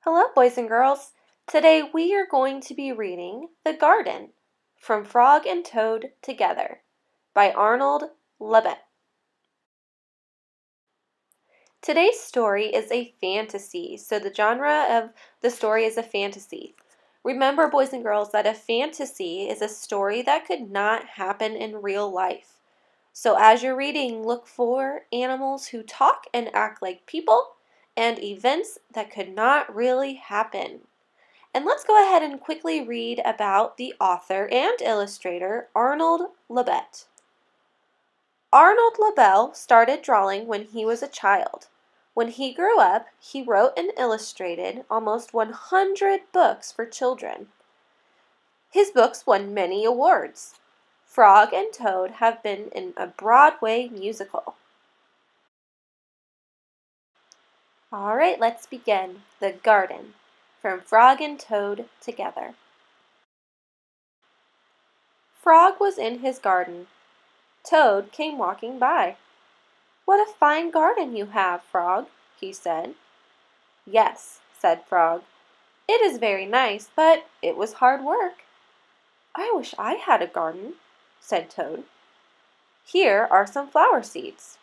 Hello, boys and girls. Today we are going to be reading The Garden from Frog and Toad Together by Arnold Lebet. Today's story is a fantasy, so the genre of the story is a fantasy. Remember, boys and girls, that a fantasy is a story that could not happen in real life. So as you're reading, look for animals who talk and act like people and events that could not really happen. And let's go ahead and quickly read about the author and illustrator, Arnold Lebet. Arnold Lebet started drawing when he was a child. When he grew up, he wrote and illustrated almost 100 books for children. His books won many awards. Frog and Toad have been in a Broadway musical. All right, let's begin. The Garden, from Frog and Toad Together. Frog was in his garden. Toad came walking by. "What a fine garden you have, Frog," he said. "Yes," said Frog, "it is very nice, but it was hard work." "I wish I had a garden," said Toad. "Here are some flower seeds.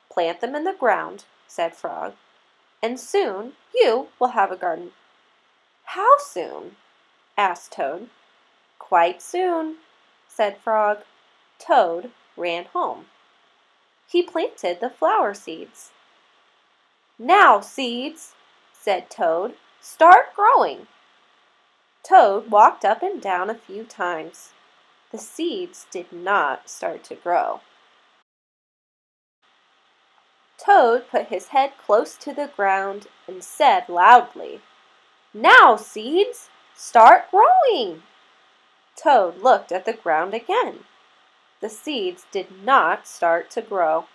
Plant them in the ground," said Frog, "and soon you will have a garden." "How soon?" asked Toad. "Quite soon," said Frog. Toad ran home. He planted the flower seeds. "Now, seeds," said Toad, "start growing." Toad walked up and down a few times. The seeds did not start to grow. Toad put his head close to the ground and said loudly, "Now, seeds, start growing." Toad looked at the ground again. The seeds did not start to grow.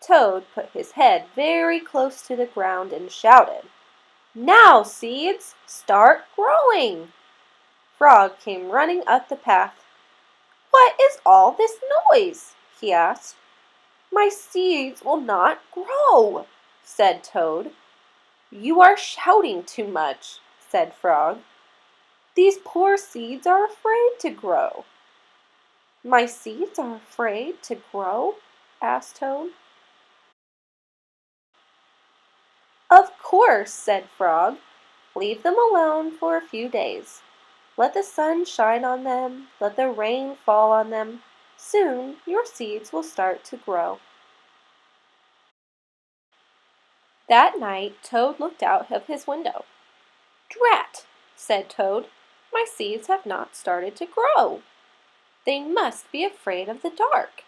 Toad put his head very close to the ground and shouted, "Now, seeds, start growing." Frog came running up the path. "What is all this noise?" he asked. "My seeds will not grow," said Toad. "You are shouting too much," said Frog. "These poor seeds are afraid to grow." "My seeds are afraid to grow?" asked Toad. "Of course," said Frog. "Leave them alone for a few days. Let the sun shine on them, let the rain fall on them. Soon your seeds will start to grow." That night Toad looked out of his window. "Drat!" said Toad. "My seeds have not started to grow. They must be afraid of the dark."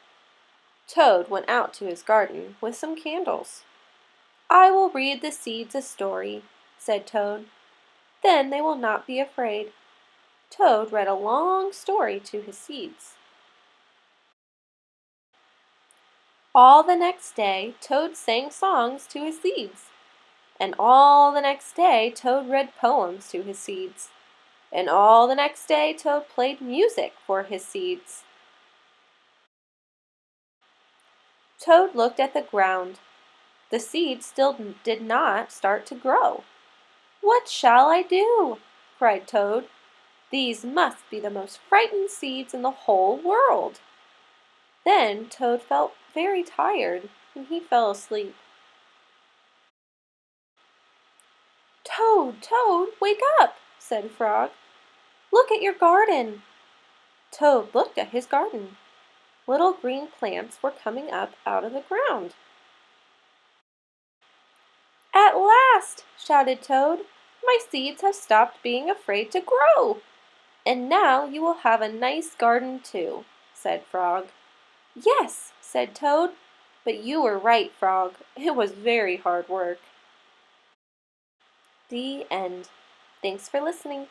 Toad went out to his garden with some candles. "I will read the seeds a story," said Toad. "Then they will not be afraid." Toad read a long story to his seeds. All the next day Toad sang songs to his seeds. And all the next day Toad read poems to his seeds. And all the next day Toad played music for his seeds. Toad looked at the ground. The seeds still did not start to grow. "What shall I do?" cried Toad. "These must be the most frightened seeds in the whole world." Then Toad felt very tired, and he fell asleep. "Toad, Toad, wake up!" said Frog. "Look at your garden." Toad looked at his garden. Little green plants were coming up out of the ground. "At last!" shouted Toad. "My seeds have stopped being afraid to grow." "And now you will have a nice garden too," said Frog. "Yes," said Toad, "but you were right, Frog. It was very hard work." The end. Thanks for listening.